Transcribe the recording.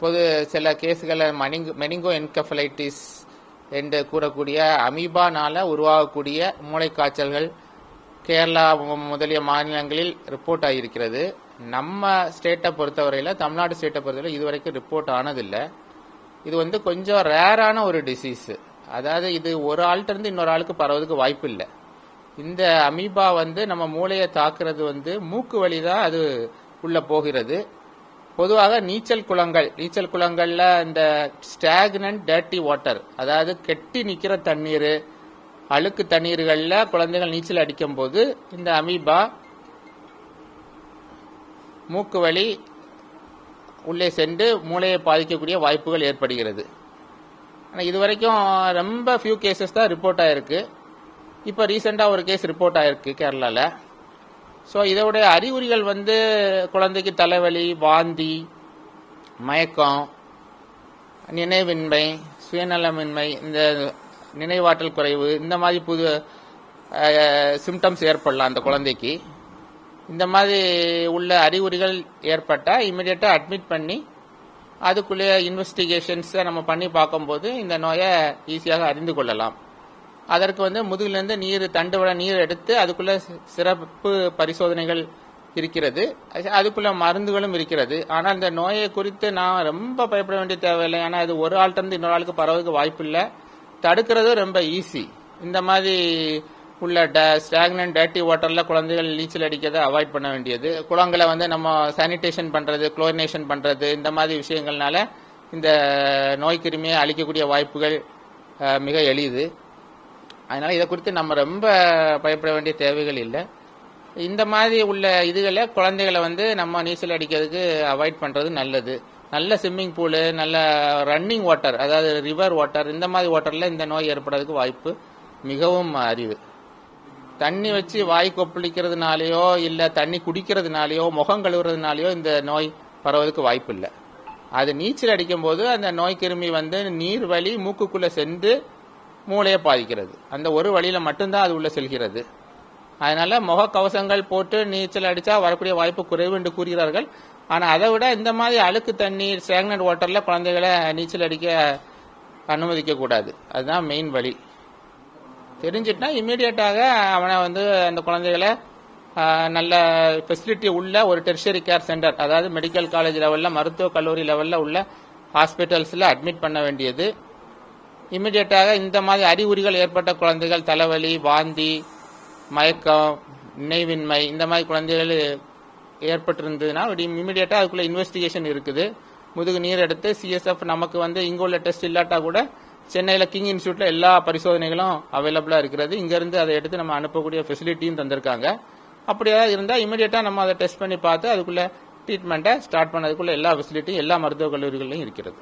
தற்போது சில கேஸுகளில் மெனிங்கோ என்கெஃபலைட்டிஸ் என்று கூறக்கூடிய அமீபானால உருவாகக்கூடிய மூளைக்காய்ச்சல்கள் கேரளா முதலிய மாநிலங்களில் ரிப்போர்ட் ஆகியிருக்கிறது. நம்ம ஸ்டேட்டை பொறுத்தவரையில், தமிழ்நாடு ஸ்டேட்டை பொறுத்தவரை இதுவரைக்கும் ரிப்போர்ட் ஆனதில்லை. இது கொஞ்சம் ரேரான ஒரு டிசீஸ். அதாவது இது ஒரு ஆள்கிட்ட இருந்து இன்னொரு ஆளுக்கு பரவதுக்கு வாய்ப்பு இல்லை. இந்த அமீபா நம்ம மூளையை தாக்குறது மூக்கு வழி தான் அது உள்ள போகிறது. பொதுவாக நீச்சல் குளங்கள்ல இந்த ஸ்டாக்னன்ட் டர்ட்டி வாட்டர், அதாவது கெட்டி நிக்கிற தண்ணீர், அழுக்கு தண்ணீர்கள்ல குழந்தைகள் நீச்சல் அடிக்கும் போது இந்த அமீபா மூக்கு வழி உள்ளே சென்று மூளையை பாதிக்கக்கூடிய வாய்ப்புகள் ஏற்படுகிறது. ஆனால் இதுவரைக்கும் ரொம்ப ஃபியூ கேசஸ் தான் ரிப்போர்ட் ஆயிருக்கு. இப்போ ரீசெண்டாக ஒரு கேஸ் ரிப்போர்ட் ஆயிருக்கு கேரளாவில். ஸோ இதோடைய அறிகுறிகள் குழந்தைக்கு தலைவலி, வாந்தி, மயக்கம், நினைவின்மை, சுயநலமின்மை, இந்த நினைவாற்றல் குறைவு, இந்த மாதிரி புது சிம்டம்ஸ் ஏற்படலாம் அந்த குழந்தைக்கு. இந்த மாதிரி உள்ள அறிகுறிகள் ஏற்பட்டால் இமிடியேட்டாக அட்மிட் பண்ணி அதுக்குள்ளே இன்வெஸ்டிகேஷன்ஸை நம்ம பண்ணி பார்க்கும்போது இந்த நோயை ஈஸியாக அறிந்து கொள்ளலாம். அதற்கு முதுகிலிருந்து தண்டுவட நீர் எடுத்து அதுக்குள்ள சிறப்பு பரிசோதனைகள் இருக்கிறது. அதுக்குள்ள மருந்துகளும் இருக்கிறது. ஆனால் இந்த நோயை குறித்து நான் ரொம்ப பயப்பட வேண்டிய தேவையில்லை. ஏன்னா இது ஒரு ஆள்கிட்ட இருந்து இன்னொரு ஆளுக்கு பரவதுக்கு வாய்ப்பு இல்லை. தடுக்கிறது ரொம்ப ஈஸி. இந்த மாதிரி உள்ள ஸ்டாக்னன்ட் டர்ட்டி வாட்டர்ல குழந்தைகள் நீச்சல் அடிக்கிறத அவாய்ட் பண்ண வேண்டியது. குளங்களை நம்ம சானிடேஷன் பண்றது, குளோரினேஷன் பண்றது, இந்த மாதிரி விஷயங்கள்னால இந்த நோய் கிருமியை அழிக்கக்கூடிய வாய்ப்புகள் மிக எளிது. அதனால இதை குறித்து நம்ம ரொம்ப பயப்பட வேண்டிய தேவைகள் இல்லை. இந்த மாதிரி உள்ள இதுகளை குழந்தைகளை நம்ம நீச்சல் அடிக்கிறதுக்கு அவாய்ட் பண்றது நல்லது. நல்ல ஸ்விம்மிங் பூலு, நல்ல ரன்னிங் வாட்டர், அதாவது ரிவர் வாட்டர், இந்த மாதிரி வாட்டர்ல இந்த நோய் ஏற்படுறதுக்கு வாய்ப்பு மிகவும் அரிது. தண்ணி வச்சு வாய் கொப்பளிக்கிறதுனாலயோ இல்ல தண்ணி குடிக்கிறதுனாலயோ முகம் கழுவுறதுனாலயோ இந்த நோய் பரவதுக்கு வாய்ப்பு இல்லை. அது நீச்சல் அடிக்கும் போது அந்த நோய் கிருமி நீர் வழி மூக்குக்குள்ள சென்று மூளையை பாதிக்கிறது. அந்த ஒரு வழியில மட்டும்தான் அது உள்ள செல்கிறது. அதனால முக கவசங்கள் போட்டு நீச்சல் அடிச்சா வரக்கூடிய வாய்ப்பு குறைவு என்று கூறுகிறார்கள். ஆனா அதை விட இந்த மாதிரி அழுக்கு தண்ணீர், ஸ்டாக்னன்ட் வாட்டர்ல குழந்தைகளை நீச்சல் அடிக்க அனுமதிக்க கூடாது. அதுதான் மெயின் வழி. தெரிஞ்சிட்டா இம்மீடியட்டாக அவனை அந்த குழந்தைகளை நல்ல ஃபெசிலிட்டி உள்ள ஒரு டெர்ஷரி கேர் சென்டர், அதாவது மெடிக்கல் காலேஜ் லெவல்ல, மருத்துவ கல்லூரி லெவல்ல உள்ள ஹாஸ்பிட்டல்ஸ்ல அட்மிட் பண்ண வேண்டியது. இம்மிடியட்டாக இந்த மாதிரி அறிகுறிகள் ஏற்பட்ட குழந்தைகள், தலைவலி, வாந்தி, மயக்கம், நினைவின்மை, இந்த மாதிரி குழந்தைகள் ஏற்பட்டிருந்ததுன்னா இம்மிடியட்டா அதுக்குள்ள இன்வெஸ்டிகேஷன் இருக்குது. முதுகு நீர் எடுத்து சிஎஸ்எஃப் நமக்கு இங்க உள்ள டெஸ்ட் இல்லாட்டா கூட சென்னையில் கிங் இன்ஸ்டியூட்ல எல்லா பரிசோதனைகளும் அவைலபிளா இருக்கிறது. இங்கிருந்து அதை எடுத்து நம்ம அனுப்பக்கூடிய ஃபெசிலிட்டியும் தந்திருக்காங்க. அப்படியா இருந்தா இமிடியட்டா நம்ம அதை டெஸ்ட் பண்ணி பார்த்து அதுக்குள்ள ட்ரீட்மெண்ட்டை ஸ்டார்ட் பண்ணதுக்குள்ள எல்லா ஃபெசிலிட்டியும் எல்லா மருத்துவக் கல்லூரிகளிலும் இருக்கிறது.